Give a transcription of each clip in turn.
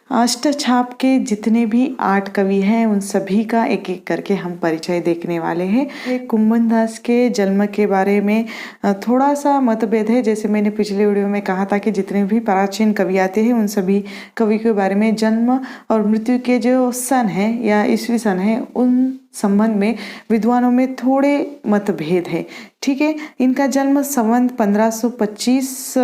अष्टछाप के जितने भी 8 कवि हैं उन सभी का एक एक करके हम परिचय देखने वाले हैं। कुंभनदास के जन्म के बारे में थोड़ा सा मतभेद है। जैसे मैंने पिछले वीडियो में कहा था कि जितने भी प्राचीन कवि आते हैं उन सभी कवि के बारे में जन्म और मृत्यु के जो सन है या ईस्वी सन है उन संबंध में विद्वानों में थोड़े मतभेद है। ठीक है, इनका जन्म संवत 1525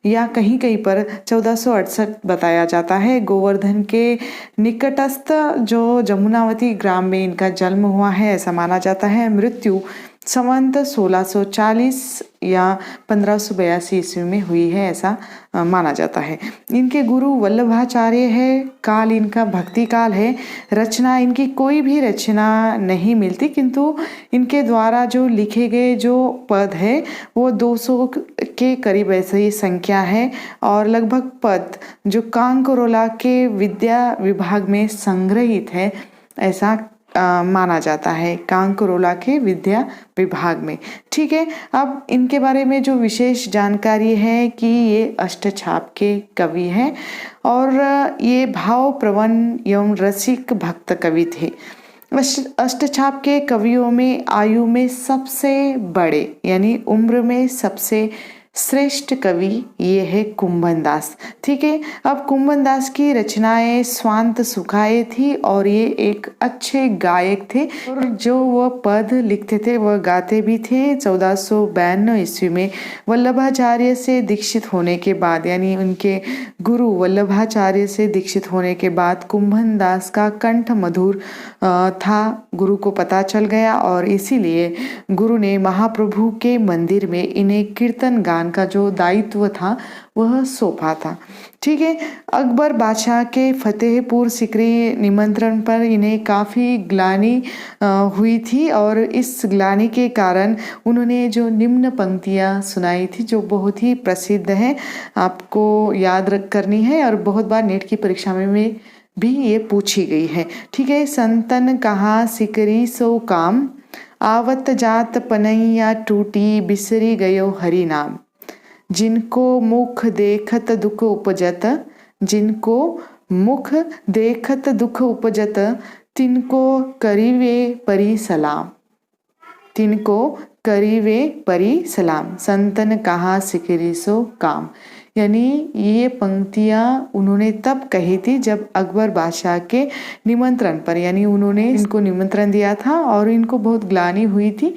या कहीं कहीं पर 1468 बताया जाता है। गोवर्धन के निकटस्थ जो जमुनावती ग्राम में इनका जन्म हुआ है ऐसा माना जाता है। मृत्यु संवत 1640 या 1582 ईस्वी में हुई है ऐसा माना जाता है। इनके गुरु वल्लभाचार्य है। काल इनका भक्ति काल है। रचना इनकी कोई भी रचना नहीं मिलती, किंतु इनके द्वारा जो लिखे गए जो पद है वो 200 के करीब ऐसे ही संख्या है और लगभग पद जो कांकरोला के विद्या विभाग में संग्रहित है ऐसा माना जाता है, कांकरोला के विद्या विभाग में। ठीक है, अब इनके बारे में जो विशेष जानकारी है कि ये अष्टछाप के कवि हैं और ये भाव प्रवण एवं रसिक भक्त कवि थे। अष्टछाप के कवियों में आयु में सबसे बड़े यानी उम्र में सबसे श्रेष्ठ कवि ये है कुंभनदास। ठीक है, अब कुंभनदास की रचनाएं स्वांत सुखाए थी और ये एक अच्छे गायक थे और जो वह पद लिखते थे वह गाते भी थे। 1492 ईस्वी में वल्लभाचार्य से दीक्षित होने के बाद यानी उनके गुरु वल्लभाचार्य से दीक्षित होने के बाद कुंभनदास का कंठ मधुर था, गुरु को पता चल गया और इसीलिए गुरु ने महाप्रभु के मंदिर में इन्हें कीर्तन गान का जो दायित्व था वह सौंपा था। ठीक है, अकबर बादशाह के फतेहपुर सिकरी निमंत्रण पर इन्हें काफ़ी ग्लानि हुई थी और इस ग्लानि के कारण उन्होंने जो निम्न पंक्तियाँ सुनाई थी जो बहुत ही प्रसिद्ध है, आपको याद करनी है और बहुत बार नेट की परीक्षा में भी ये पूछी गई है। ठीक है, संतन कहा सिकरी सो काम, आवत जात पनैया टूटी बिसरी गयो हरि नाम। जिनको मुख देखत दुख उपजत, जिनको मुख देखत दुख उपजत, तिनको करीवे परी सलाम, तिनको करीवे परी सलाम। संतन कहा सिकरी सो काम, यानी ये पंक्तियाँ उन्होंने तब कही थी जब अकबर बादशाह के निमंत्रण पर, यानी उन्होंने इनको निमंत्रण दिया था और इनको बहुत ग्लानि हुई थी,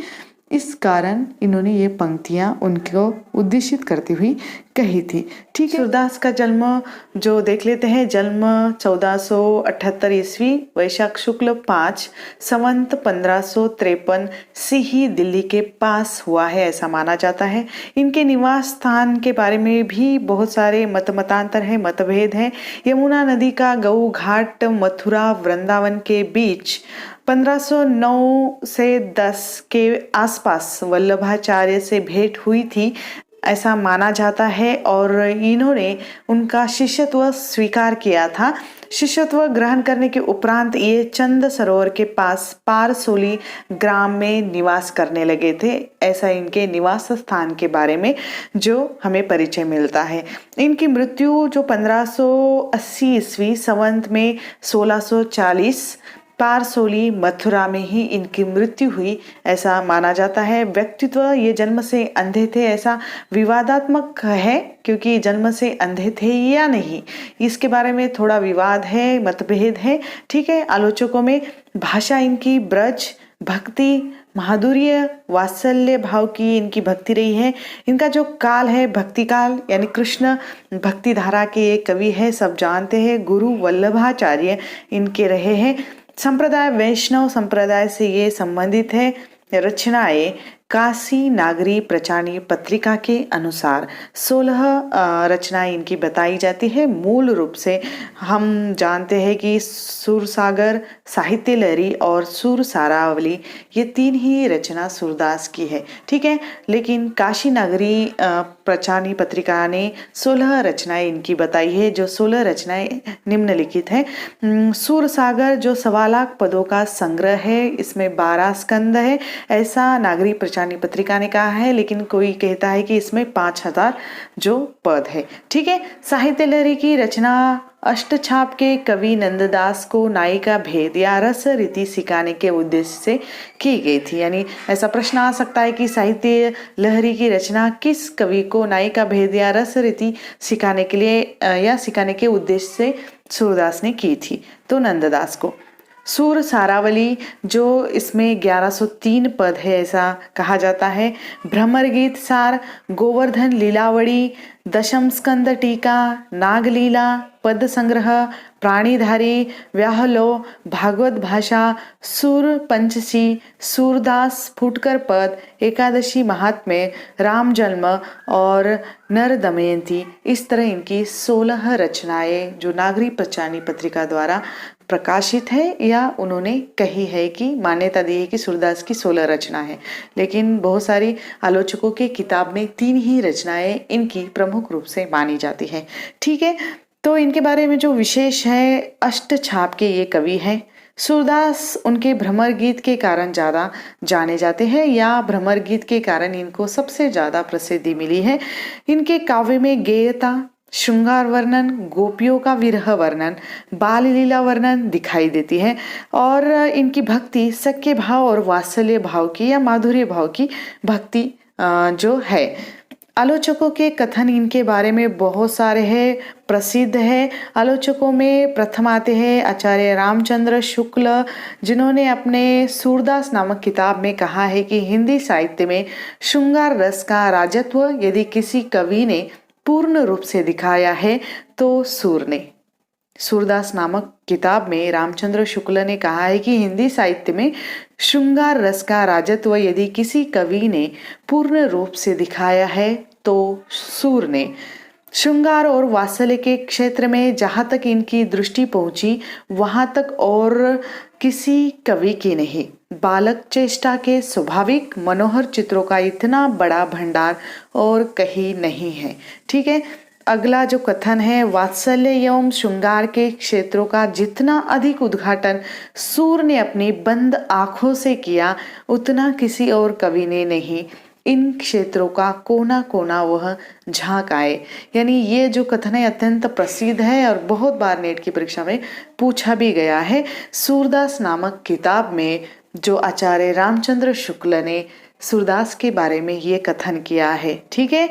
इस कारण इन्होंने ये पंक्तियाँ उनको उद्देशित करती हुई कही थी। ठीक है, सूरदास का जन्म जो देख लेते हैं। जन्म 1478 ईस्वी वैशाख शुक्ल 5 संवत 1553 सिही दिल्ली के पास हुआ है ऐसा माना जाता है। इनके निवास स्थान के बारे में भी बहुत सारे मतांतर है, मतभेद है। यमुना नदी का गऊ घाट मथुरा वृंदावन के बीच 1509 से 10 के आसपास वल्लभाचार्य से भेंट हुई थी ऐसा माना जाता है और इन्होंने उनका शिष्यत्व स्वीकार किया था। शिष्यत्व ग्रहण करने के उपरांत ये चंद सरोवर के पास पारसोली ग्राम में निवास करने लगे थे ऐसा इनके निवास स्थान के बारे में जो हमें परिचय मिलता है। इनकी मृत्यु जो 1580 ईस्वी संवत में 1640 पारसोली मथुरा में ही इनकी मृत्यु हुई ऐसा माना जाता है। व्यक्तित्व ये जन्म से अंधे थे ऐसा विवादात्मक है, क्योंकि जन्म से अंधे थे या नहीं इसके बारे में थोड़ा विवाद है, मतभेद है। ठीक है, आलोचकों में भाषा इनकी ब्रज भक्ति माधुर्य वात्सल्य भाव की इनकी भक्ति रही है। इनका जो काल है भक्ति काल यानी कृष्ण भक्ति धारा के ये कवि है, सब जानते हैं। गुरु वल्लभाचार्य इनके रहे हैं। संप्रदाय वैष्णव संप्रदाय से ये संबंधित है। रचनाएं काशी नागरी प्रचानी पत्रिका के अनुसार 16 रचनाएं इनकी बताई जाती है। मूल रूप से हम जानते हैं कि सूरसागर, साहित्य लहरी और सूर सारावली ये 3 ही रचना सूरदास की है। ठीक है, लेकिन काशी नागरी प्रचानी पत्रिका ने 16 रचनाएं इनकी बताई है जो 16 रचनाएं निम्नलिखित है। सूरसागर जो 1.25 लाख पदों का संग्रह है, इसमें 12 स्कंद है ऐसा नागरी प्रचानी प्रचारणी पत्रिका ने कहा है, लेकिन कोई कहता है कि इसमें 5000 जो पद है। ठीक है। साहित्य लहरी की रचना अष्टछाप के कवि नंददास को नाई का भेद या रस रीति सिखाने के उद्देश्य से की गई थी। यानी ऐसा प्रश्न आ सकता है कि साहित्य लहरी की रचना किस कवि को नाई का भेद या रस रीति सिखाने के लिए या सिखाने के उद्देश्य से सूरदास ने की थी? तो नंददास को। सूर सारावली जो इसमें 1103 पद है ऐसा कहा जाता है। भ्रमर गीत सार, गोवर्धन लीलावड़ी, दशम स्कंद टीका, नागलीला, पद संग्रह, प्राणीधारी, व्याहलो, भागवत भाषा, सूर पंचसी, सूरदास, फुटकर पद, एकादशी महात्म्य, राम जन्म और नर दमयंती, इस तरह इनकी 16 रचनाएं जो नागरी प्रचारणी पत्रिका द्वारा प्रकाशित है या उन्होंने कही है कि मान्यता दी है कि सूरदास की 16 रचना है। लेकिन बहुत सारी आलोचकों के किताब में 3 ही रचनाएं इनकी प्रमुख रूप से मानी जाती है। ठीक है। तो इनके बारे में जो विशेष है, अष्टछाप के ये कवि हैं। सूरदास उनके भ्रमर गीत के कारण ज़्यादा जाने जाते हैं या भ्रमर गीत के कारण इनको सबसे ज़्यादा प्रसिद्धि मिली है। इनके काव्य में गेयता, श्रृंगार वर्णन, गोपियों का विरह वर्णन, बाल लीला वर्णन दिखाई देती है और इनकी भक्ति सख्य भाव और वात्सल्य भाव की या माधुर्य भाव की भक्ति जो है। आलोचकों के कथन इनके बारे में बहुत सारे हैं, प्रसिद्ध है। आलोचकों में प्रथम आते हैं आचार्य रामचंद्र शुक्ल, जिन्होंने अपने सूरदास नामक किताब में कहा है कि हिंदी साहित्य में श्रृंगार रस का राजत्व यदि किसी कवि ने पूर्ण रूप से दिखाया है तो सूर ने। सूरदास नामक किताब में रामचंद्र शुक्ल ने कहा है कि हिंदी साहित्य में श्रृंगार रस का राजत्व यदि किसी कवि ने पूर्ण रूप से दिखाया है तो सूर ने। श्रृंगार और वात्सल्य के क्षेत्र में जहाँ तक इनकी दृष्टि पहुंची वहाँ तक और किसी कवि की नहीं। बालक चेष्टा के स्वाभाविक मनोहर चित्रों का इतना बड़ा भंडार और कहीं नहीं है। ठीक है। अगला जो कथन है, वात्सल्य एवं श्रृंगार के क्षेत्रों का जितना अधिक उद्घाटन सूर ने अपनी बंद आंखों से किया उतना किसी और कवि ने नहीं। इन क्षेत्रों का कोना कोना वह झांक आए। यानी ये जो कथन है अत्यंत प्रसिद्ध है और बहुत बार नेट की परीक्षा में पूछा भी गया है। सूरदास नामक किताब में जो आचार्य रामचंद्र शुक्ल ने सूरदास के बारे में ये कथन किया है। ठीक है।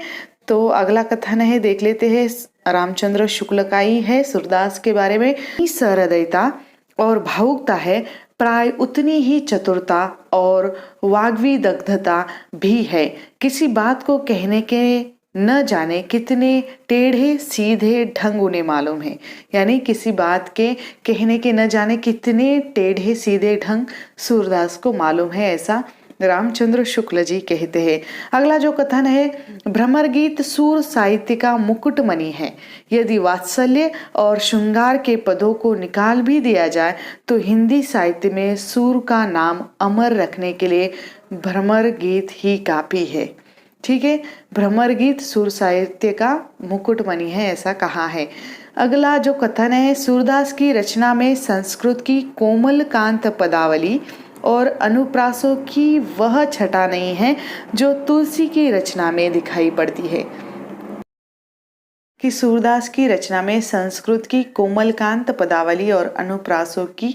तो अगला कथन है, देख लेते हैं। रामचंद्र शुक्ल का ही है सूरदास के बारे में। सहृदयता और भावुकता है, प्राय उतनी ही चतुरता और वाग्विदग्धता भी है। किसी बात को कहने के न जाने कितने टेढ़े सीधे ढंग उन्हें मालूम है। यानी किसी बात के कहने के न जाने कितने टेढ़े सीधे ढंग सूरदास को मालूम है, ऐसा रामचंद्र शुक्ल जी कहते हैं। अगला जो कथन है, भ्रमर गीत सूर साहित्य का मुकुटमणि है। यदि वात्सल्य और श्रृंगार के पदों को निकाल भी दिया जाए तो हिंदी साहित्य में सूर का नाम अमर रखने के लिए भ्रमर गीत ही काफी है। ठीक है। भ्रमर गीत सूर साहित्य का मुकुटमणि है, ऐसा कहा है। अगला जो कथन है, सूरदास की रचना में संस्कृत की कोमल कांत पदावली और अनुप्रासों की वह छटा नहीं है जो तुलसी की रचना में दिखाई पड़ती है। कि सूरदास की रचना में संस्कृत की कोमलकांत पदावली और अनुप्रासों की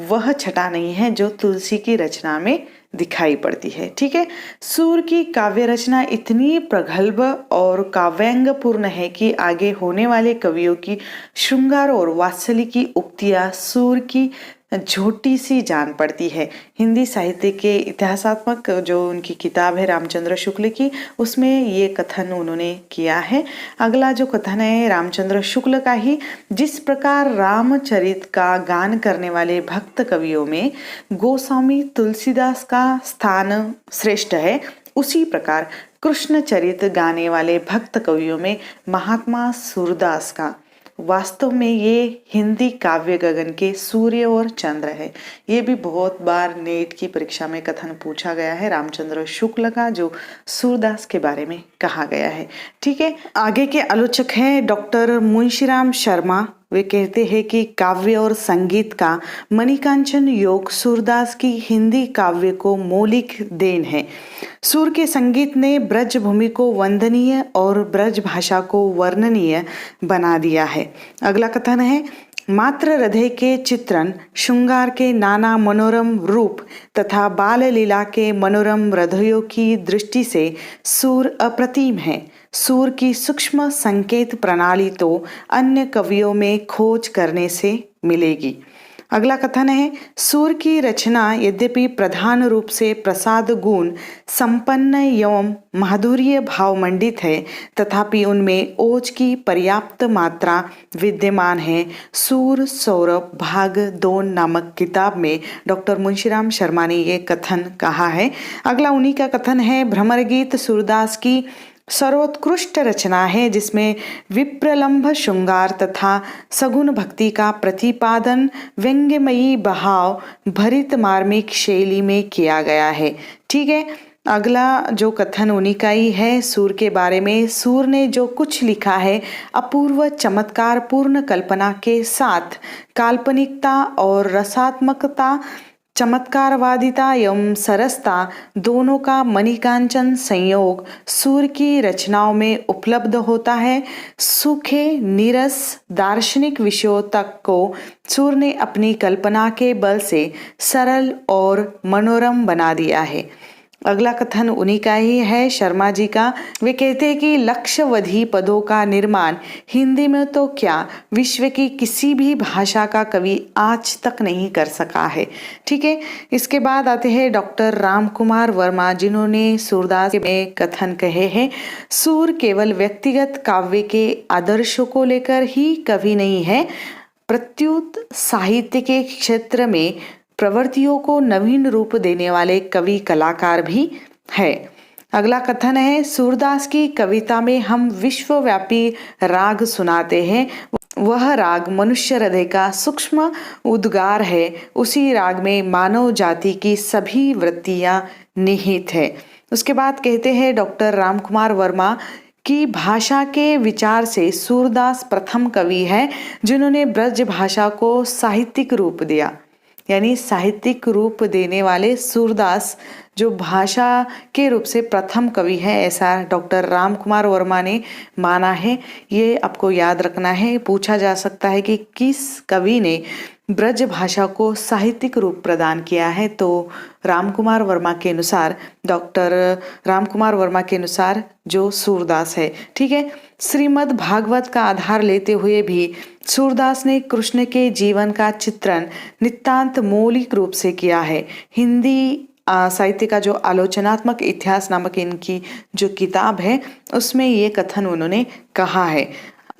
वह छटा नहीं है जो तुलसी की रचना में दिखाई पड़ती है। ठीक है। सूर की काव्य रचना इतनी प्रगल्भ और काव्यांगपूर्ण है कि आगे होने वाले कवियों की श्रृंगार और वात्सल्य की उक्तियां सूर की झोटी सी जान पड़ती है। हिंदी साहित्य के इतिहासात्मक जो उनकी किताब है रामचंद्र शुक्ल की, उसमें ये कथन उन्होंने किया है। अगला जो कथन है रामचंद्र शुक्ल का ही, जिस प्रकार रामचरित का गान करने वाले भक्त कवियों में गोस्वामी तुलसीदास का स्थान श्रेष्ठ है, उसी प्रकार कृष्ण चरित गाने वाले भक्त कवियों में महात्मा सूरदास का वास्तव में ये हिंदी काव्य गगन के सूर्य और चंद्र है। ये भी बहुत बार नेट की परीक्षा में कथन पूछा गया है रामचंद्र शुक्ल का, जो सूरदास के बारे में कहा गया है। ठीक है। आगे के आलोचक हैं डॉक्टर मुंशीराम शर्मा, वे कहते हैं कि काव्य और संगीत का मणिकांचन योग सूरदास की हिंदी काव्य को मौलिक देन है। सूर के संगीत ने ब्रज भूमि को वंदनीय और ब्रज भाषा को वर्णनीय बना दिया है। अगला कथन है, मात्र हृदय के चित्रण, श्रृंगार के नाना मनोरम रूप तथा बाल लीला के मनोरम हृदयों की दृष्टि से सूर अप्रतिम है। सूर की सूक्ष्म संकेत प्रणाली तो अन्य कवियों में खोज करने से मिलेगी। अगला कथन है, सूर की रचना यद्यपि प्रधान रूप से प्रसाद गुण संपन्न एवं माधुर्य भाव मंडित है, तथापि उनमें ओज की पर्याप्त मात्रा विद्यमान है। सूर सौरभ भाग 2 नामक किताब में डॉक्टर मुंशीराम शर्मा ने ये कथन कहा है। अगला उन्हीं का कथन है, भ्रमर गीत सूरदास की सर्वोत्कृष्ट रचना है, जिसमें विप्रलंभ श्रृंगार तथा सगुण भक्ति का प्रतिपादन व्यंग्यमयी भाव भरित मार्मिक शैली में किया गया है। ठीक है, अगला जो कथन उन्हीं का ही है सूर के बारे में। सूर ने जो कुछ लिखा है अपूर्व चमत्कार पूर्ण कल्पना के साथ काल्पनिकता और रसात्मकता, चमत्कारवादिता एवं सरसता दोनों का मणिकांचन संयोग सूर की रचनाओं में उपलब्ध होता है। सूखे नीरस दार्शनिक विषयों तक को सूर ने अपनी कल्पना के बल से सरल और मनोरम बना दिया है। अगला कथन उन्हीं का ही है, शर्मा जी का। वे कहते हैं कि लक्ष्यवधि पदों का निर्माण हिंदी में तो क्या विश्व की किसी भी भाषा का कवि आज तक नहीं कर सका है। ठीक है, इसके बाद आते हैं डॉक्टर राम कुमार वर्मा, जिन्होंने सूरदास में कथन कहे हैं, सूर केवल व्यक्तिगत काव्य के आदर्शों को लेकर ही कवि नहीं है, प्रत्युत साहित्य के क्षेत्र में प्रवृत्तियों को नवीन रूप देने वाले कवि कलाकार भी है। अगला कथन है, सूरदास की कविता में हम विश्वव्यापी राग सुनाते हैं, वह राग मनुष्य हृदय का सूक्ष्म उद्गार है। उसी राग में मानव जाति की सभी वृत्तियां निहित है। उसके बाद कहते हैं डॉक्टर राम कुमार वर्मा की भाषा के विचार से सूरदास प्रथम कवि है जिन्होंने ब्रज भाषा को साहित्यिक रूप दिया। यानी साहित्यिक रूप देने वाले सूरदास जो भाषा के रूप से प्रथम कवि है, ऐसा डॉक्टर राम कुमार वर्मा ने माना है। ये आपको याद रखना है। पूछा जा सकता है कि किस कवि ने ब्रज भाषा को साहित्यिक रूप प्रदान किया है, तो राम कुमार वर्मा के अनुसार, डॉक्टर राम कुमार वर्मा के अनुसार जो सूरदास है। ठीक है, श्रीमद् भागवत का आधार लेते हुए भी सूरदास ने कृष्ण के जीवन का चित्रण नितांत मौलिक रूप से किया है। हिंदी साहित्य का जो आलोचनात्मक इतिहास नामक इनकी जो किताब है उसमें ये कथन उन्होंने कहा है।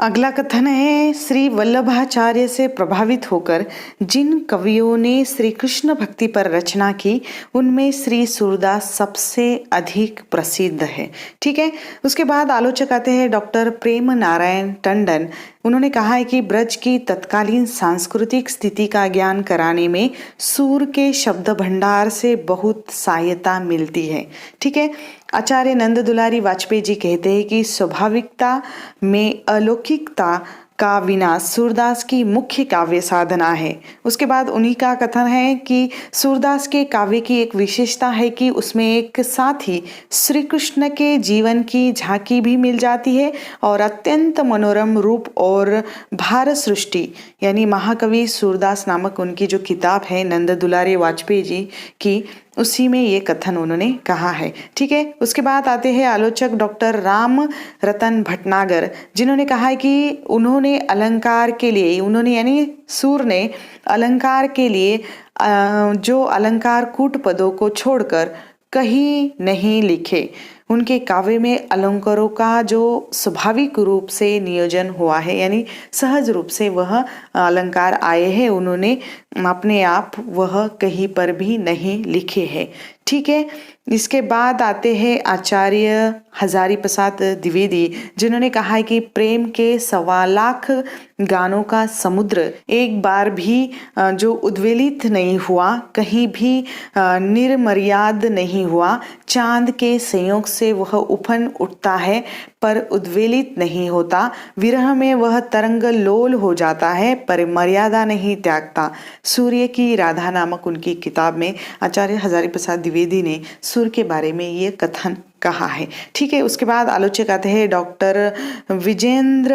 अगला कथन है, श्री वल्लभाचार्य से प्रभावित होकर जिन कवियों ने श्री कृष्ण भक्ति पर रचना की उनमें श्री सूरदास सबसे अधिक प्रसिद्ध है। ठीक है, उसके बाद आलोचक आते हैं डॉक्टर प्रेम नारायण टंडन। उन्होंने कहा है कि ब्रज की तत्कालीन सांस्कृतिक स्थिति का ज्ञान कराने में सूर के शब्द भंडार से बहुत सहायता मिलती है। ठीक है, आचार्य नंद दुलारी वाजपेयी जी कहते हैं कि स्वाभाविकता में अलौकिकता का विनाश सूरदास की मुख्य काव्य साधना है। उसके बाद उन्हीं का कथन है कि सूरदास के काव्य की एक विशेषता है कि उसमें एक साथ ही श्री कृष्ण के जीवन की झांकी भी मिल जाती है और अत्यंत मनोरम रूप और भार सृष्टि, यानी महाकवि सूरदास नामक उनकी जो किताब है नंद दुलारी वाजपेयी जी की, उसी में ये कथन उन्होंने कहा है। ठीक है, उसके बाद आते हैं आलोचक डॉक्टर राम रतन भटनागर, जिन्होंने कहा है कि उन्होंने अलंकार के लिए, उन्होंने यानी सूर ने अलंकार के लिए जो अलंकार कूट पदों को छोड़कर कहीं नहीं लिखे। उनके काव्य में अलंकारों का जो स्वाभाविक रूप से नियोजन हुआ है, यानी सहज रूप से वह अलंकार आए हैं, उन्होंने अपने आप वह कहीं पर भी नहीं लिखे हैं। ठीक है, इसके बाद आते हैं आचार्य हजारी प्रसाद द्विवेदी, जिन्होंने कहा है कि प्रेम के 1.25 लाख गानों का समुद्र एक बार भी जो उद्वेलित नहीं हुआ, कहीं भी निर्मर्याद नहीं हुआ, चांद के संयोग से वह उफन उठता है पर उद्वेलित नहीं होता, विरह में वह तरंग लोल हो जाता है पर मर्यादा नहीं त्यागता। सूर्य की राधा नामक उनकी किताब में आचार्य हजारी प्रसाद द्विवेदी ने सूर्य के बारे में ये कथन कहा है। ठीक है, उसके बाद आलोचक आते हैं डॉक्टर विजेंद्र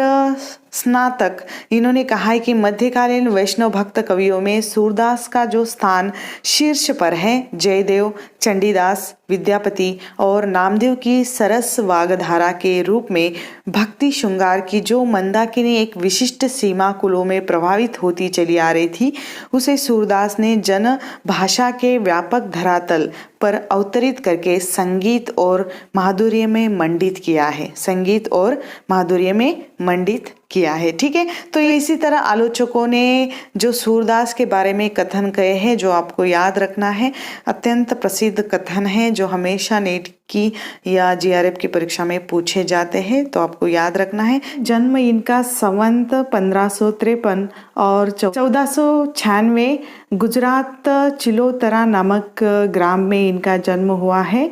स्नातक। इन्होंने कहा है कि मध्यकालीन वैष्णव भक्त कवियों में सूरदास का जो स्थान शीर्ष पर है, जयदेव, चंडीदास, विद्यापति और नामदेव की सरस वागधारा के रूप में भक्ति श्रृंगार की जो मंदाकिनी एक विशिष्ट सीमा कुलों में प्रभावित होती चली आ रही थी, उसे सूरदास ने जन भाषा के व्यापक धरातल पर अवतरित करके संगीत और माधुर्य में मंडित किया है, संगीत और माधुर्य में मंडित किया है। ठीक है, तो इसी तरह आलोचकों ने जो सूरदास के बारे में कथन कहे हैं, जो आपको याद रखना है, अत्यंत प्रसिद्ध कथन है जो हमेशा नेट की या जीआरएफ की परीक्षा में पूछे जाते हैं, तो आपको याद रखना है। जन्म इनका संवत 1553 और 1496 गुजरात चिलोतरा नामक ग्राम में इनका जन्म हुआ है।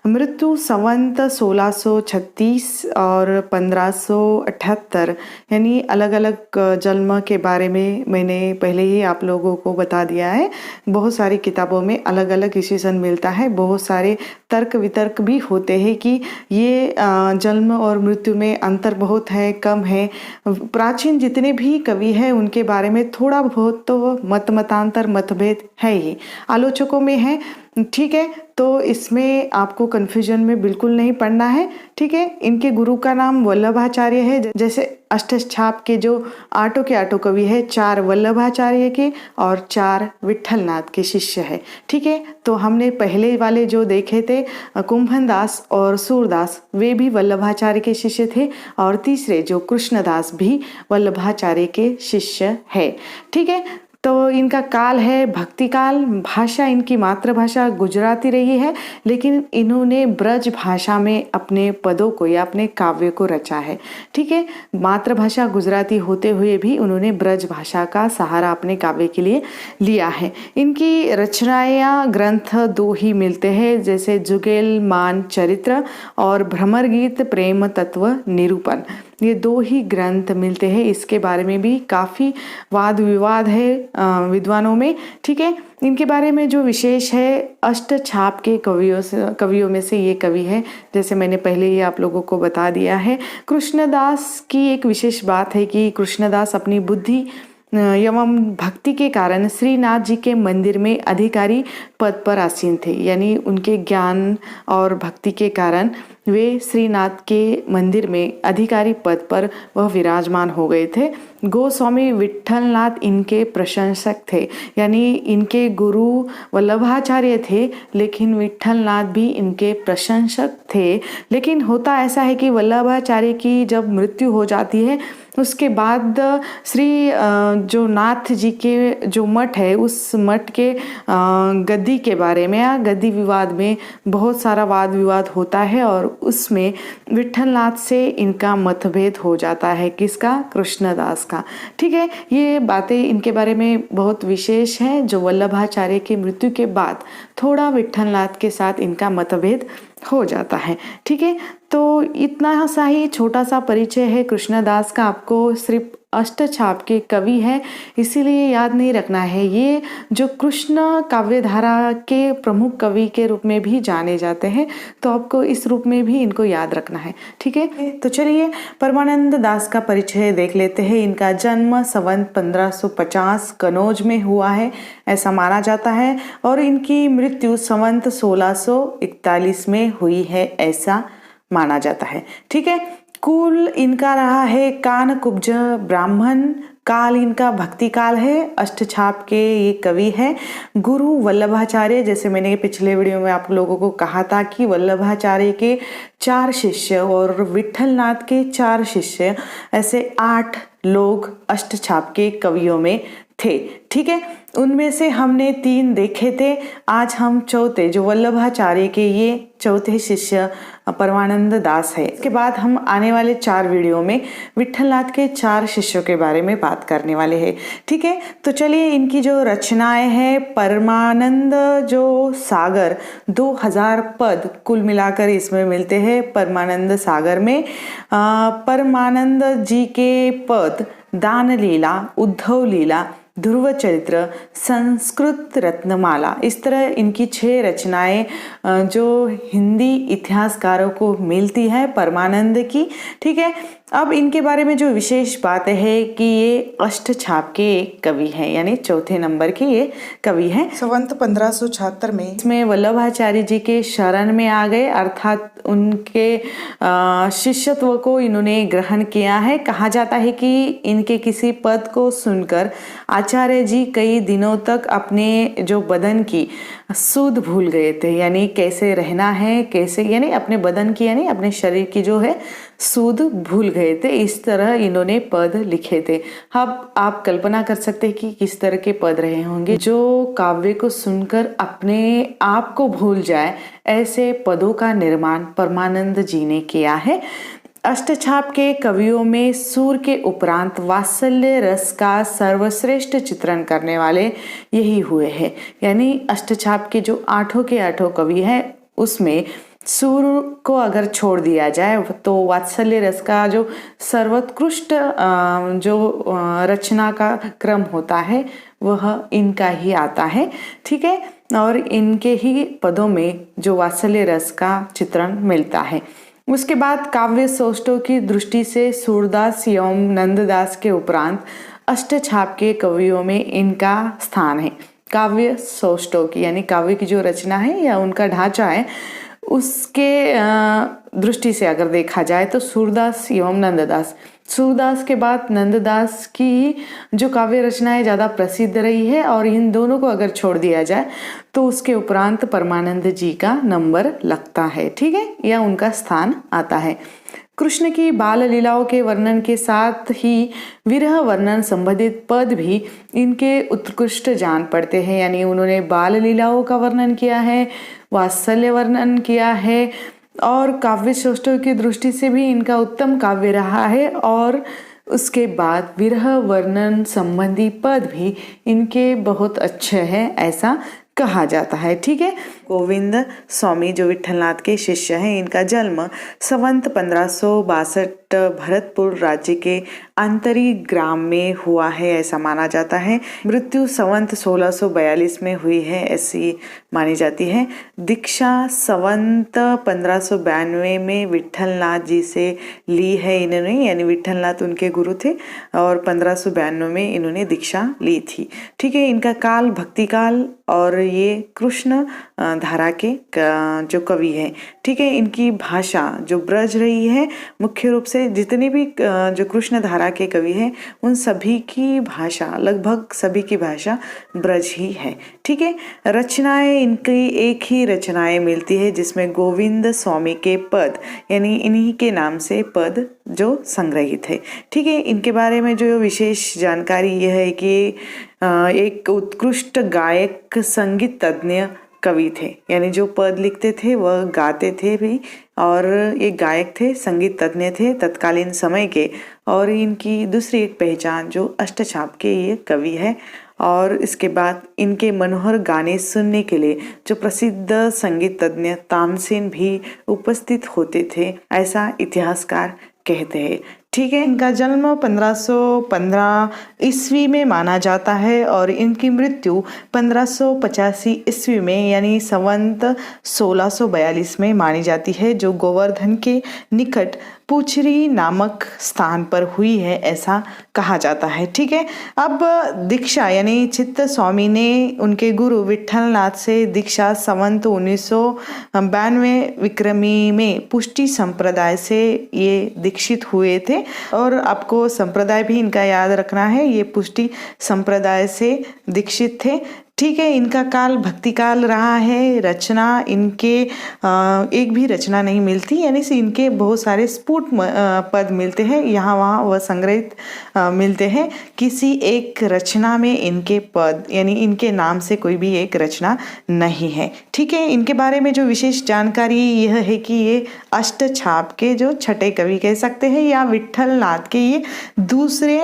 मृत्यु संवत 1636 और 1578, यानी अलग अलग जन्म के बारे में मैंने पहले ही आप लोगों को बता दिया है। बहुत सारी किताबों में अलग अलग डिसीजन मिलता है, बहुत सारे तर्क वितर्क भी होते हैं कि ये जन्म और मृत्यु में अंतर बहुत है, कम है। प्राचीन जितने भी कवि हैं उनके बारे में थोड़ा बहुत तो मतांतर मतभेद है ही, आलोचकों में है। ठीक है, तो इसमें आपको कंफ्यूजन में बिल्कुल नहीं पड़ना है। ठीक है, इनके गुरु का नाम वल्लभाचार्य है। जैसे अष्टछाप के जो आठों कवि है, 4 वल्लभाचार्य के और 4 विट्ठलनाथ के शिष्य है। ठीक है, तो हमने पहले वाले जो देखे थे कुंभनदास और सूरदास, वे भी वल्लभाचार्य के शिष्य थे, और तीसरे जो कृष्णदास भी वल्लभाचार्य के शिष्य है। ठीक है, तो इनका काल है भक्ति काल। भाषा इनकी मातृभाषा गुजराती रही है, लेकिन इन्होंने ब्रज भाषा में अपने पदों को या अपने काव्य को रचा है। ठीक है, मातृभाषा गुजराती होते हुए भी उन्होंने ब्रज भाषा का सहारा अपने काव्य के लिए लिया है। इनकी रचनाएं ग्रंथ 2 ही मिलते हैं, जैसे जुगेल मान चरित्र और भ्रमर गीत प्रेम तत्व निरूपण, ये 2 ही ग्रंथ मिलते हैं। इसके बारे में भी काफ़ी वाद विवाद है विद्वानों में। ठीक है, इनके बारे में जो विशेष है, अष्टछाप के कवियों में से ये कवि है, जैसे मैंने पहले ही आप लोगों को बता दिया है। कृष्णदास की एक विशेष बात है कि कृष्णदास अपनी बुद्धि एवं भक्ति के कारण श्रीनाथ जी के मंदिर में अधिकारी पद पर आसीन थे, यानी उनके ज्ञान और भक्ति के कारण वे श्रीनाथ के मंदिर में अधिकारी पद पर वह विराजमान हो गए थे। गोस्वामी विट्ठलनाथ इनके प्रशंसक थे, यानी इनके गुरु वल्लभाचार्य थे, लेकिन विट्ठलनाथ भी इनके प्रशंसक थे। लेकिन होता ऐसा है कि वल्लभाचार्य की जब मृत्यु हो जाती है, उसके बाद श्री जो नाथ जी के जो मठ है, उस मठ के गद्दी के बारे में या गद्दी विवाद में बहुत सारा वाद विवाद होता है, और उसमें विट्ठलनाथ से इनका मतभेद हो जाता है। किसका? कृष्णदास का। ठीक है, ये बातें इनके बारे में बहुत विशेष हैं, जो वल्लभाचार्य की मृत्यु के बाद थोड़ा विट्ठलनाथ के साथ इनका मतभेद हो जाता है। ठीक है, तो इतना सा ही छोटा सा परिचय है कृष्णदास का। आपको सिर्फ अष्टछाप के कवि है, इसीलिए याद नहीं रखना है। ये जो कृष्ण काव्यधारा के प्रमुख कवि के रूप में भी जाने जाते हैं, तो आपको इस रूप में भी इनको याद रखना है। ठीक है, तो चलिए परमानंद दास का परिचय देख लेते हैं। इनका जन्म संवत 1550 कनौज में हुआ है, ऐसा माना जाता है, और इनकी मृत्यु संवत 1641 में हुई है, ऐसा माना जाता है। ठीक है, कुल इनका रहा है कानकुब्ज ब्राह्मण, काल इनका भक्ति काल है, अष्टछाप के ये कवि है। गुरु वल्लभाचार्य, जैसे मैंने पिछले वीडियो में आप लोगों को कहा था कि वल्लभाचार्य के 4 शिष्य और विट्ठलनाथ के 4 शिष्य, ऐसे 8 लोग अष्टछाप के कवियों में थे। ठीक है, उनमें से हमने 3 देखे थे। आज हम चौथे, जो वल्लभाचार्य के ये चौथे शिष्य परमानंद दास है। इसके बाद हम आने वाले 4 वीडियो में विट्ठलनाथ के 4 शिष्यों के बारे में बात करने वाले हैं। ठीक है, तो चलिए इनकी जो रचनाएं हैं, परमानंद जो सागर 2000 पद कुल मिलाकर इसमें मिलते हैं। परमानंद सागर में परमानंद जी के पद दान लीला, उद्धव लीला, ध्रुव चरित्र, संस्कृत रत्नमाला, इस तरह इनकी 6 रचनाएं जो हिंदी इतिहासकारों को मिलती है परमानंद की। ठीक है, अब इनके बारे में जो विशेष बात है कि ये अष्टछाप के कवि हैं, यानी चौथे नंबर के ये कवि हैं। संवत 1576 में इसमें वल्लभाचार्य जी के शरण में आ गए, अर्थात उनके शिष्यत्व को इन्होंने ग्रहण किया है। कहा जाता है कि इनके किसी पद को सुनकर आचार्य जी कई दिनों तक अपने जो बदन की सूद भूल गए थे, यानी कैसे रहना है, कैसे, यानी अपने बदन की, यानी अपने शरीर की जो है सूद भूल गए थे। इस तरह इन्होंने पद लिखे थे। अब आप कल्पना कर सकते हैं कि किस तरह के पद रहे होंगे। जो काव्य को सुनकर अपने आप को भूल जाए, ऐसे पदों का निर्माण परमानंद जी ने किया है। अष्टछाप के कवियों में सूर के उपरांत वात्सल्य रस का सर्वश्रेष्ठ चित्रण करने वाले यही हुए हैं। यानी अष्टछाप के जो 8 के 8 कवि हैं, उसमें सूर को अगर छोड़ दिया जाए तो वात्सल्य रस का जो सर्वोत्कृष्ट जो रचना का क्रम होता है वह इनका ही आता है। ठीक है, और इनके ही पदों में जो वात्सल्य रस का चित्रण मिलता है। उसके बाद काव्य सौष्ठव की दृष्टि से सूरदास एवं नंददास के उपरांत अष्टछाप के कवियों में इनका स्थान है। काव्य सौष्ठव की, यानी काव्य की जो रचना है या उनका ढांचा है, उसके दृष्टि से अगर देखा जाए तो सूरदास एवं नंददास, सूरदास के बाद नंददास की जो काव्य रचनाएं ज़्यादा प्रसिद्ध रही है, और इन दोनों को अगर छोड़ दिया जाए तो उसके उपरांत परमानंद जी का नंबर लगता है। ठीक है, या उनका स्थान आता है। कृष्ण की बाल लीलाओं के वर्णन के साथ ही विरह वर्णन संबंधित पद भी इनके उत्कृष्ट जान पड़ते हैं। यानी उन्होंने बाल लीलाओं का वर्णन किया है, वात्सल्य वर्णन किया है, और काव्य सौष्ठव की दृष्टि से भी इनका उत्तम काव्य रहा है। और उसके बाद विरह वर्णन संबंधी पद भी इनके बहुत अच्छे हैं, ऐसा कहा जाता है। ठीक है, गोविंद स्वामी जो विट्ठलनाथ के शिष्य हैं, इनका जन्म संवत 1562 भरतपुर राज्य के आंतरी ग्राम में हुआ है, ऐसा माना जाता है। मृत्यु संवत 1642 में हुई है, ऐसी मानी जाती है। दीक्षा संवत 1592 में विट्ठलनाथ जी से ली है इन्होंने, यानी विट्ठलनाथ उनके गुरु थे, और 1592 में इन्होंने दीक्षा ली थी। ठीक है, इनका काल भक्ति काल, और ये कृष्ण धारा के जो कवि हैं। ठीक है, इनकी भाषा जो ब्रज रही है, मुख्य रूप से जितने भी जो कृष्ण धारा के कवि हैं उन सभी की भाषा, लगभग सभी की भाषा ब्रज ही है। ठीक है, रचनाएं इनकी एक ही रचनाएं मिलती है जिसमें गोविंद स्वामी के पद, यानी इन्हीं के नाम से पद जो संग्रहित है। ठीक है, इनके बारे में जो विशेष जानकारी यह है कि एक उत्कृष्ट गायक संगीत तज्ञ कवि थे, यानी जो पद लिखते थे वह गाते थे भी, और एक गायक थे, संगीत तज्ञ थे तत्कालीन समय के। और इनकी दूसरी एक पहचान जो अष्टछाप के ये कवि है। और इसके बाद इनके मनोहर गाने सुनने के लिए जो प्रसिद्ध संगीत तज्ञ तानसेन भी उपस्थित होते थे, ऐसा इतिहासकार कहते हैं। ठीक है, इनका जन्म 1515 ईस्वी में माना जाता है, और इनकी मृत्यु 1585 ईस्वी में, यानी संवत 1642 में मानी जाती है, जो गोवर्धन के निकट पुचरी नामक स्थान पर हुई है, ऐसा कहा जाता है। ठीक है, अब दीक्षा, यानी चित्त स्वामी ने उनके गुरु विट्ठलनाथ से दीक्षा संवत 1992 विक्रमी में पुष्टि संप्रदाय से ये दीक्षित हुए थे। और आपको संप्रदाय भी इनका याद रखना है, ये पुष्टि संप्रदाय से दीक्षित थे। ठीक है। इनका काल भक्ति काल रहा है। रचना इनके एक भी रचना नहीं मिलती, यानी से इनके बहुत सारे स्फुट पद मिलते हैं, यहाँ वहाँ वह संग्रहित मिलते हैं। किसी एक रचना में इनके पद यानी इनके नाम से कोई भी एक रचना नहीं है। ठीक है। इनके बारे में जो विशेष जानकारी यह है कि ये अष्टछाप के जो छठे कवि कह सकते हैं, या विट्ठल नाथ के ये दूसरे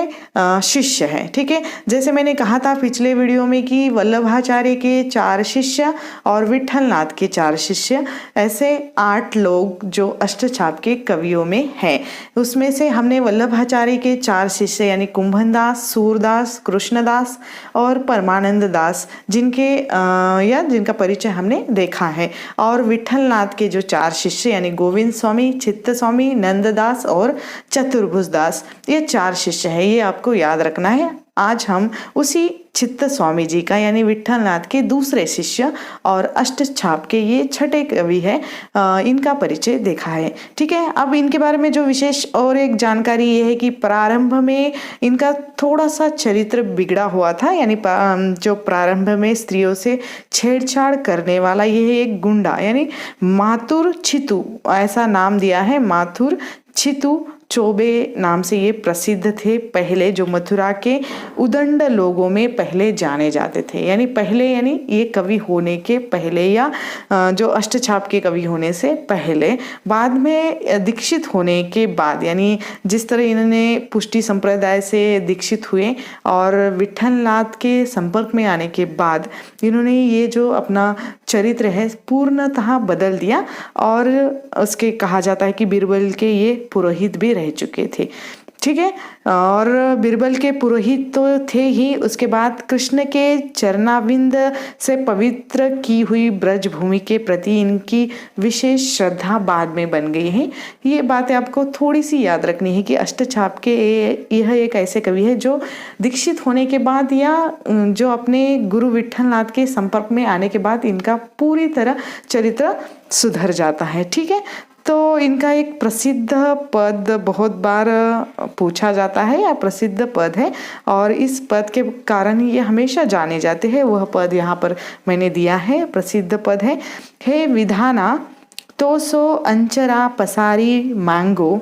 शिष्य हैं। ठीक है। जैसे मैंने कहा था पिछले वीडियो में कि वल्लभाचार्य के 4 शिष्य और विट्ठल नाथ के 4 शिष्य, ऐसे 8 लोग जो अष्टछाप के कवियों में हैं। उसमें से हमने वल्लभाचार्य के 4 शिष्य यानी कुंभनदास, सूरदास, कृष्णदास और परमानंद दास जिनका परिचय हमने देखा है, और विट्ठल नाथ के जो 4 शिष्य यानी गोविंद स्वामी, चित्त स्वामी, नंददास और चतुर्भुज दास, ये 4 शिष्य है, ये आपको याद रखना है। आज हम उसी चित्त स्वामी जी का यानी विट्ठल नाथ के दूसरे शिष्य और अष्टछाप के ये छठे कवि है, इनका परिचय देखा है। ठीक है। अब इनके बारे में जो विशेष और एक जानकारी ये है कि प्रारंभ में इनका थोड़ा सा चरित्र बिगड़ा हुआ था, यानी जो प्रारंभ में स्त्रियों से छेड़छाड़ करने वाला ये एक गुंडा यानी माथुर छितु, ऐसा नाम दिया है, माथुर छितु चौबे नाम से ये प्रसिद्ध थे। पहले जो मथुरा के उदंड लोगों में पहले जाने जाते थे, यानी पहले यानी ये कवि होने के पहले या जो अष्टछाप के कवि होने से पहले, बाद में दीक्षित होने के बाद, यानी जिस तरह इन्होंने पुष्टि संप्रदाय से दीक्षित हुए और विट्ठल नाथ के संपर्क में आने के बाद इन्होंने ये जो अपना चरित्र है पूर्णतः बदल दिया, और उसके कहा जाता है कि बीरबल के ये पुरोहित भी रह चुके थे। ठीक है। और बीरबल के पुरोहित तो थे ही, उसके बाद कृष्ण के चरणाविंद से पवित्र की हुई ब्रज भूमि के प्रति इनकी विशेष श्रद्धा बाद में बन गई है। ये बातें आपको थोड़ी सी याद रखनी है कि अष्टछाप के यह एक ऐसे कवि है जो दीक्षित होने के बाद या जो अपने गुरु विट्ठल नाथ के संपर्क में आने के बाद इनका पूरी तरह चरित्र सुधर जाता है। ठीक है। तो इनका एक प्रसिद्ध पद बहुत बार पूछा जाता है, या प्रसिद्ध पद है, और इस पद के कारण ये हमेशा जाने जाते हैं। वह पद यहाँ पर मैंने दिया है, प्रसिद्ध पद है, हे विधाना तो सो अंचरा पसारी मांगो,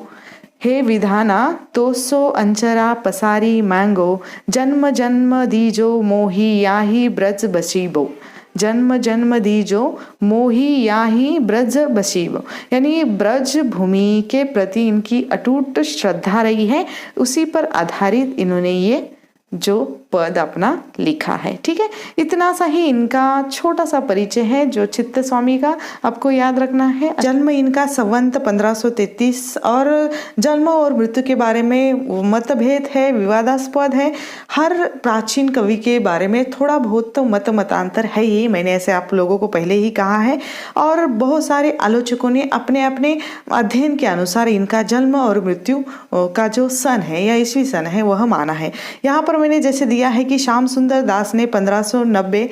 हे विधाना तो सो अंचरा पसारी मांगो, जन्म जन्म दीजो मोही याही ब्रज बसीबो, जन्म जन्म दीजो मोही याही ब्रज बसीब, यानी ब्रज भूमि के प्रति इनकी अटूट श्रद्धा रही है, उसी पर आधारित इन्होंने ये जो पद अपना लिखा है। ठीक है। इतना सा ही इनका छोटा सा परिचय है जो चित्त स्वामी का आपको याद रखना है। जन्म इनका संवत 1533, और जन्म और मृत्यु के बारे में मतभेद है, विवादास्पद है। हर प्राचीन कवि के बारे में थोड़ा बहुत तो मतांतर है ही, मैंने ऐसे आप लोगों को पहले ही कहा है, और बहुत सारे आलोचकों ने अपने अपने अध्ययन के अनुसार इनका जन्म और मृत्यु का जो सन है या ईस्वी सन है वह माना है। यहाँ पर मैंने जैसे दिया है कि श्याम सुंदर दास ने 1590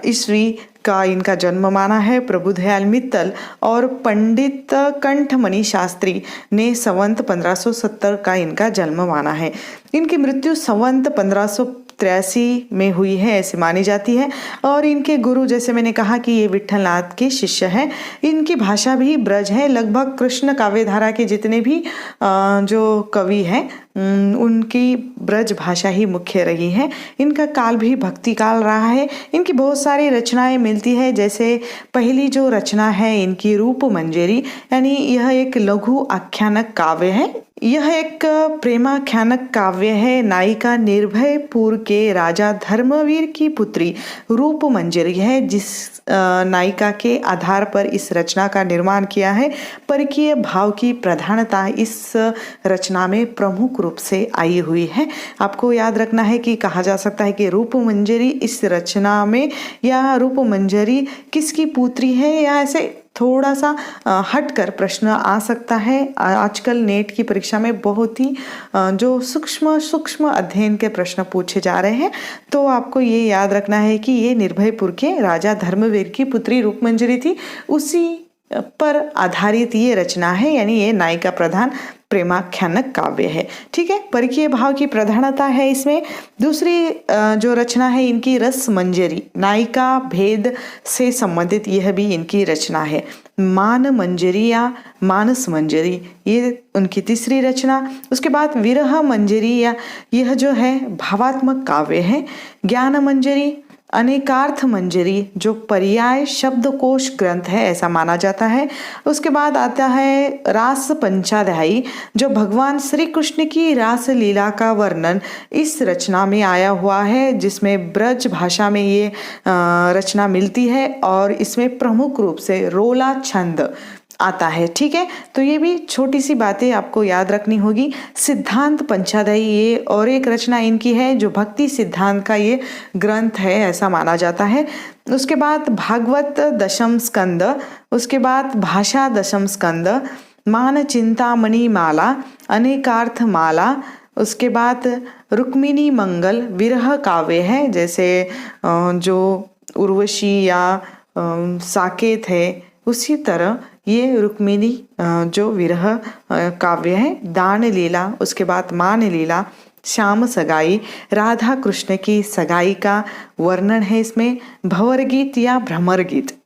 ईस्वी का इनका जन्म माना है, प्रभुदयाल मित्तल और पंडित कंठमणि शास्त्री ने संवत 1570 का इनका जन्म माना है। इनकी मृत्यु संवत 1583 में हुई है ऐसी मानी जाती है, और इनके गुरु जैसे मैंने कहा कि ये विट्ठल नाथ के शिष्य हैं। इनकी भाषा भी ब्रज है, लगभग कृष्ण काव्यधारा के जितने भी जो कवि हैं उनकी ब्रज भाषा ही मुख्य रही है। इनका काल भी भक्ति काल रहा है। इनकी बहुत सारी रचनाएं मिलती है, जैसे पहली जो रचना है इनकी रूप मंजरी, यानी यह एक लघु आख्यानक काव्य है। यह एक प्रेमाख्यानक काव्य है। नायिका निर्भयपुर के राजा धर्मवीर की पुत्री रूप मंजरी है, जिस नायिका के आधार पर इस रचना का निर्माण किया है। परकीय भाव की प्रधानता इस रचना में प्रमुख रूप से आई हुई है। आपको याद रखना है कि कहा जा सकता है कि रूप मंजरी इस रचना में, या रूप मंजरी किसकी पुत्री है, या ऐसे थोड़ा सा हटकर प्रश्न आ सकता है। आजकल नेट की परीक्षा में बहुत ही जो सूक्ष्म अध्ययन के प्रश्न पूछे जा रहे हैं, तो आपको ये याद रखना है कि ये निर्भयपुर के राजा धर्मवीर की पुत्री रूपमंजरी थी। उसी पर आधारित ये रचना है, यानी ये नायिका प्रधान प्रेमाख्यानक काव्य है। ठीक है, परकीय भाव की प्रधानता है इसमें। दूसरी जो रचना है इनकी रस मंजरी, नायिका भेद से संबंधित यह भी इनकी रचना है। मान मंजरी या मानस मंजरी ये उनकी तीसरी रचना। उसके बाद विरह मंजरी या यह जो है भावात्मक काव्य है। ज्ञान मंजरी, अनेकार्थ मंजरी जो पर्याय शब्दकोश ग्रंथ है ऐसा माना जाता है। उसके बाद आता है रास पंचाध्यायी जो भगवान श्री कृष्ण की रास लीला का वर्णन इस रचना में आया हुआ है, जिसमें ब्रज भाषा में ये रचना मिलती है और इसमें प्रमुख रूप से रोला छंद आता है। ठीक है, तो ये भी छोटी सी बातें आपको याद रखनी होगी। सिद्धांत पंचाध्यायी ये और एक रचना इनकी है जो भक्ति सिद्धांत का ये ग्रंथ है ऐसा माना जाता है। उसके बाद भागवत दशम स्कंद, उसके बाद भाषा दशम स्कंद, मान चिंतामणि माला, अनेकार्थ माला, उसके बाद रुक्मिणी मंगल विरह काव्य है, जैसे जो उर्वशी या साकेत है उसी तरह ये रुक्मिणी जो विरह काव्य है। दान लीला, उसके बाद मान लीला, श्याम सगाई, राधा कृष्ण की सगाई का वर्णन है इसमें। भंवर गीत या भ्रमर गीत,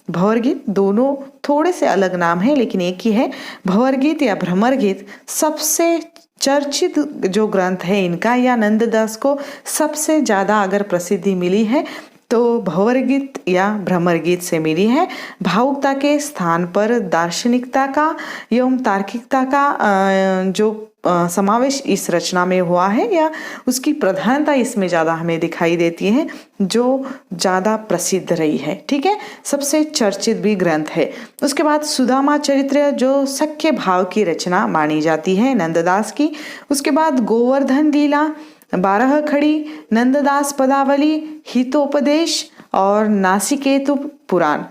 भंवर गीत दोनों थोड़े से अलग नाम है लेकिन एक ही है। भंवर गीत या भ्रमर गीत सबसे चर्चित जो ग्रंथ है इनका, या नंददास को सबसे ज्यादा अगर प्रसिद्धि मिली है तो भंवर गीत या भ्रमर गीत से मिली है। भावुकता के स्थान पर दार्शनिकता का एवं तार्किकता का जो समावेश इस रचना में हुआ है, या उसकी प्रधानता इसमें ज़्यादा हमें दिखाई देती है, जो ज़्यादा प्रसिद्ध रही है। ठीक है, सबसे चर्चित भी ग्रंथ है। उसके बाद सुदामा चरित्र जो सख्य भाव की रचना मानी जाती है नंददास की। उसके बाद गोवर्धन लीला, 12 खड़ी, नंददास पदावली, हितोपदेश और नासिकेत पुराण।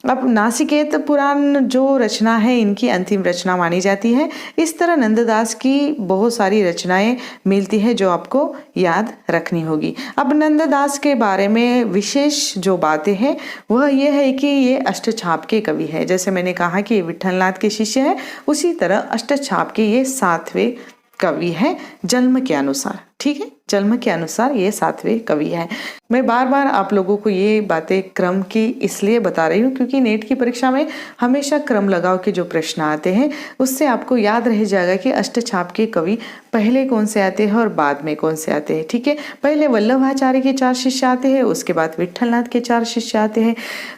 अब नासिकेत पुराण जो रचना है इनकी अंतिम रचना मानी जाती है। इस तरह नंददास की बहुत सारी रचनाएं मिलती है जो आपको याद रखनी होगी। अब नंददास के बारे में विशेष जो बातें हैं वह यह है कि ये अष्टछाप के कवि है। जैसे मैंने कहा कि ये विठलनाथ के शिष्य है, उसी तरह अष्टछाप के ये 7वें कवि है जन्म के अनुसार। ठीक है, जन्म के अनुसार ये 7वें कवि है। मैं बार बार आप लोगों को ये बातें क्रम की इसलिए बता रही हूँ क्योंकि नेट की परीक्षा में हमेशा क्रम लगाव के जो प्रश्न आते हैं उससे आपको याद रह जाएगा कि अष्टछाप के कवि पहले कौन से आते हैं और बाद में कौन से आते हैं। ठीक है, पहले वल्लभाचार्य के 4 शिष्य आते हैं, उसके बाद विठलनाथ के 4 शिष्य आते हैं।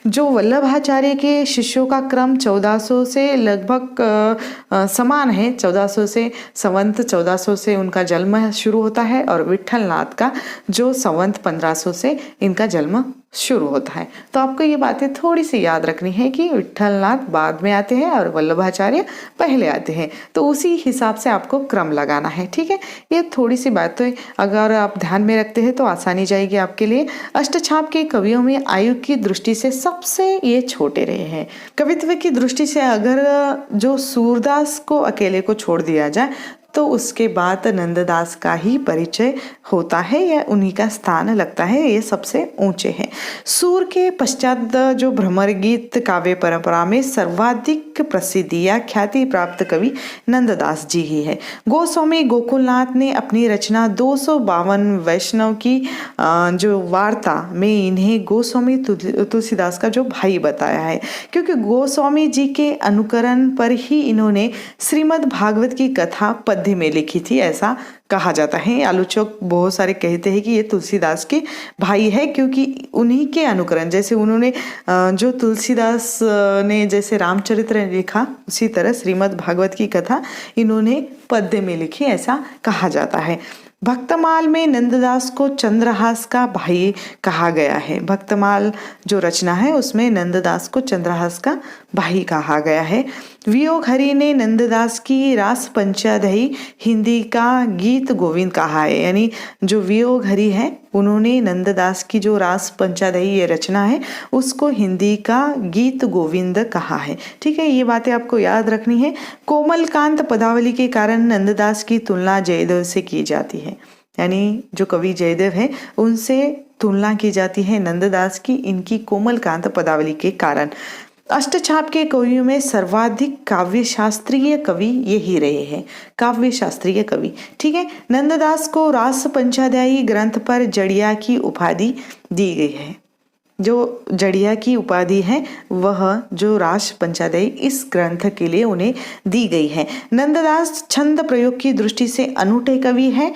जो वल्लभाचार्य के शिष्यों का क्रम 1400 से लगभग समान है। 1400 से संवत 1400 से उनका जन्म शुरू होता है और विठलनाथ का जो संवत 1500 से इनका जन्म शुरू होता है। तो आपको ये बातें थोड़ी सी याद रखनी है कि विठलनाथ बाद में आते हैं और वल्लभाचार्य पहले आते हैं, तो उसी हिसाब से आपको क्रम लगाना है। ठीक है, ये थोड़ी सी बातें अगर आप ध्यान में रखते हैं तो आसानी जाएगी आपके लिए। अष्टछाप के कवियों में आयु की दृष्टि से सबसे ये छोटे रहे हैं। कवित्व की दृष्टि से अगर जो सूरदास को अकेले को छोड़ दिया जाए तो उसके बाद नंददास का ही परिचय होता है या उन्हीं का स्थान लगता है, ये सबसे ऊंचे हैं। सूर के पश्चात जो भ्रमर गीत काव्य परंपरा में सर्वाधिक प्रसिद्धि या ख्याति प्राप्त कवि नंददास जी ही है। गोस्वामी गोकुलनाथ ने अपनी रचना 252 वैष्णव की जो वार्ता में इन्हें गोस्वामी तुलसीदास का जो भाई बताया है, क्योंकि गोस्वामी जी के अनुकरण पर ही इन्होंने श्रीमद् भागवत की कथा पद्य में लिखी थी ऐसा कहा जाता है। आलोचक बहुत सारे कहते हैं कि ये तुलसीदास के भाई है, क्योंकि उन्हीं के अनुकरण, जैसे उन्होंने जो तुलसीदास ने जैसे रामचरित्र लिखा उसी तरह श्रीमद् भागवत की कथा इन्होंने पद्य में लिखी ऐसा कहा जाता है। भक्तमाल में नंददास को चंद्रहास का भाई कहा गया है। भक्तमाल जो रचना है उसमें नंददास को चंद्रहास का भाई कहा गया है। वियोग हरि ने नंददास की रास पंचाध्यायी हिंदी का गीत गोविंद कहा है, यानी जो वियोग हरि है उन्होंने नंददास की जो रास पंचाध्यायी ये रचना है उसको हिंदी का गीत गोविंद कहा है। ठीक है, ये बातें आपको याद रखनी है। कोमलकांत पदावली के कारण नंददास की तुलना जयदेव से की जाती है, यानी जो कवि जयदेव है उनसे तुलना की जाती है नंददास की इनकी कोमलकांत पदावली के कारण। अष्टछाप के कवियों में सर्वाधिक काव्य शास्त्रीय कवि यही रहे हैं, काव्य शास्त्रीय कवि। ठीक है, नंददास को रास पंचाध्यायी ग्रंथ पर जड़िया की उपाधि दी गई है। जो जड़िया की उपाधि है वह जो रास पंचाध्यायी इस ग्रंथ के लिए उन्हें दी गई है। नंददास छंद प्रयोग की दृष्टि से अनूठे कवि हैं।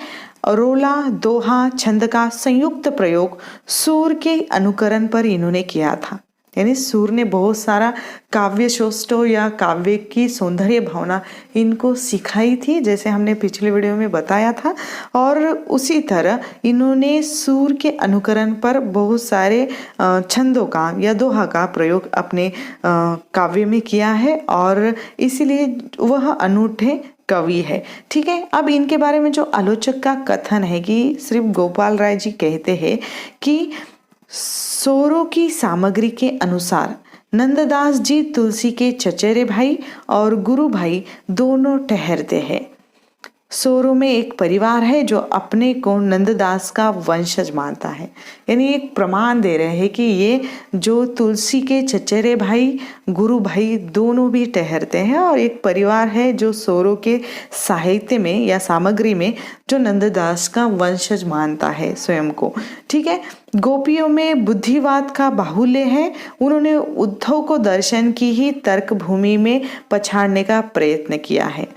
रोला दोहा छंद का संयुक्त प्रयोग सूर के अनुकरण पर इन्होंने किया था, यानी सूर ने बहुत सारा काव्य शोष्ठों या काव्य की सौंदर्य भावना इनको सिखाई थी, जैसे हमने पिछले वीडियो में बताया था। और उसी तरह इन्होंने सूर के अनुकरण पर बहुत सारे छंदों का या दोहा का प्रयोग अपने काव्य में किया है और इसीलिए वह अनूठे कवि है। ठीक है, अब इनके बारे में जो आलोचक का कथन है कि श्री गोपाल राय जी कहते हैं कि सोरों की सामग्री के अनुसार नंददास जी तुलसी के चचेरे भाई और गुरु भाई दोनों ठहरते हैं। सोरों में एक परिवार है जो अपने को नंददास का वंशज मानता है, यानी एक प्रमाण दे रहे हैं कि ये जो तुलसी के चचेरे भाई गुरु भाई दोनों भी ठहरते हैं और एक परिवार है जो सोरों के साहित्य में या सामग्री में जो नंददास का वंशज मानता है स्वयं को। ठीक है, गोपियों में बुद्धिवाद का बाहुल्य है। उन्होंने उद्धव को दर्शन की ही तर्क भूमि में पछाड़ने का प्रयत्न किया है,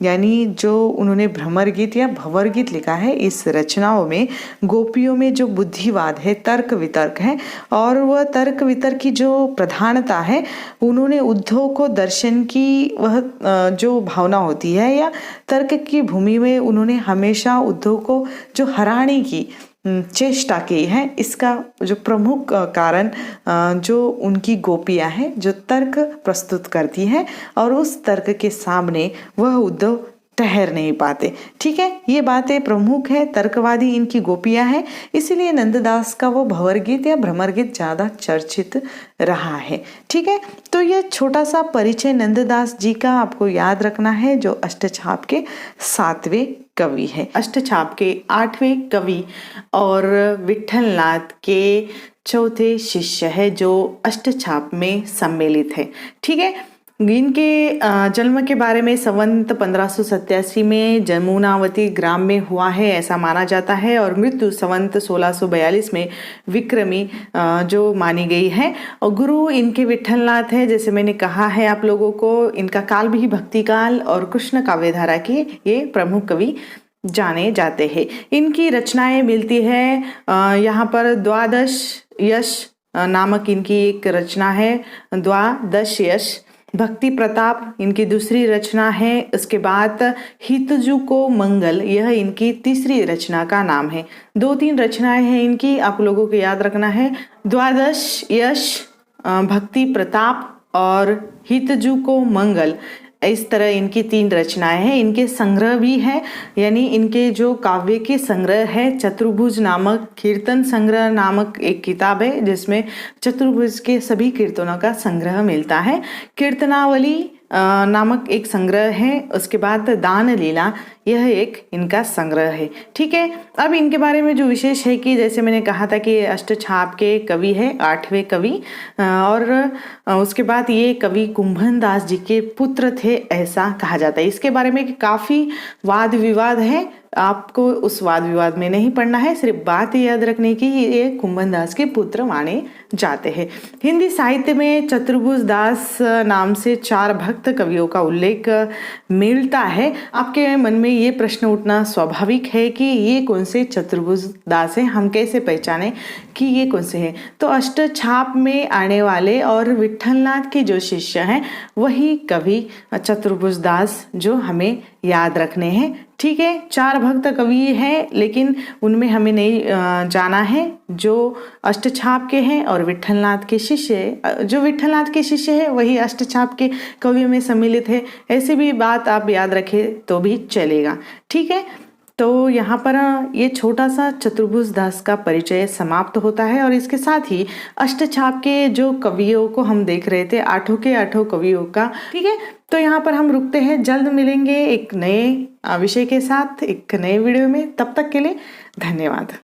यानी जो उन्होंने भ्रमर गीत या भंवर गीत लिखा है, इस रचनाओं में गोपियों में जो बुद्धिवाद है, तर्क वितर्क है और वह तर्क वितर्क की जो प्रधानता है, उन्होंने उद्धव को दर्शन की वह जो भावना होती है या तर्क की भूमि में उन्होंने हमेशा उद्धव को जो हराने की चेष्टा की है, इसका जो प्रमुख कारण जो उनकी गोपियां हैं जो तर्क प्रस्तुत करती हैं और उस तर्क के सामने वह उद्धव ठहर नहीं पाते। ठीक है, ये बातें प्रमुख है, तर्कवादी इनकी गोपियां हैं, इसीलिए नंददास का वो भंवर गीत या भ्रमर गीत ज़्यादा चर्चित रहा है। ठीक है, तो ये छोटा सा परिचय नंददास जी का आपको याद रखना है, जो अष्टछाप के 7वें कवि है, अष्टछाप के 8वें कवि और विठलनाथ के चौथे शिष्य है जो अष्टछाप में सम्मिलित है। ठीक है, इनके जन्म के बारे में संवत 1587 में जमुनावती ग्राम में हुआ है ऐसा माना जाता है और मृत्यु संवत 1642 में विक्रमी जो मानी गई है। और गुरु इनके विठलनाथ है, जैसे मैंने कहा है आप लोगों को, इनका काल भी भक्ति काल और कृष्ण काव्यधारा के ये प्रमुख कवि जाने जाते हैं। इनकी रचनाएं मिलती है यहाँ पर द्वादश यश नामक इनकी एक रचना है, द्वादश यश। भक्ति प्रताप इनकी दूसरी रचना है। उसके बाद हितजू को मंगल, यह इनकी तीसरी रचना का नाम है। 2-3 रचनाएं हैं इनकी, आप लोगों को याद रखना है, द्वादश यश, भक्ति प्रताप और हितजू को मंगल। इस तरह इनकी 3 रचनाएं हैं। इनके संग्रह भी है, यानी इनके जो काव्य के संग्रह है, चतुर्भुज नामक कीर्तन संग्रह नामक एक किताब है जिसमें चतुर्भुज के सभी कीर्तनों का संग्रह मिलता है। कीर्तनावली नामक एक संग्रह है। उसके बाद दान लीला, यह एक इनका संग्रह है। ठीक है, अब इनके बारे में जो विशेष है कि जैसे मैंने कहा था कि अष्टछाप के कवि है, 8वें कवि, और उसके बाद ये कवि कुंभन दास जी के पुत्र थे ऐसा कहा जाता है। इसके बारे में काफ़ी वाद विवाद है, आपको उस वाद विवाद में नहीं पढ़ना है, सिर्फ बात याद रखने की ये कुंभन दास के पुत्र माने जाते हैं। हिंदी साहित्य में चतुर्भुज दास नाम से 4 भक्त कवियों का उल्लेख मिलता है। आपके मन में ये प्रश्न उठना स्वाभाविक है कि ये कौन से चतुर्भुज दास हैं, हम कैसे पहचाने कि ये कौन से हैं। तो अष्टछाप में आने वाले और विठलनाथ के जो शिष्य हैं वही कवि चतुर्भुज दास जो हमें याद रखने हैं। ठीक है, 4 भक्त कवि हैं, लेकिन उनमें हमें नहीं जाना है जो अष्टछाप के हैं और विठलनाथ के शिष्य, जो विठलनाथ के शिष्य है वही अष्टछाप के कवियों में सम्मिलित है। ऐसी भी बात आप याद रखें तो भी चलेगा। ठीक है, तो यहाँ पर ये छोटा सा चतुर्भुज दास का परिचय समाप्त होता है और इसके साथ ही अष्टछाप के जो कवियों को हम देख रहे थे, 8 के 8 कवियों का। ठीक है, तो यहाँ पर हम रुकते हैं, जल्द मिलेंगे एक नए विषय के साथ एक नए वीडियो में। तब तक के लिए धन्यवाद।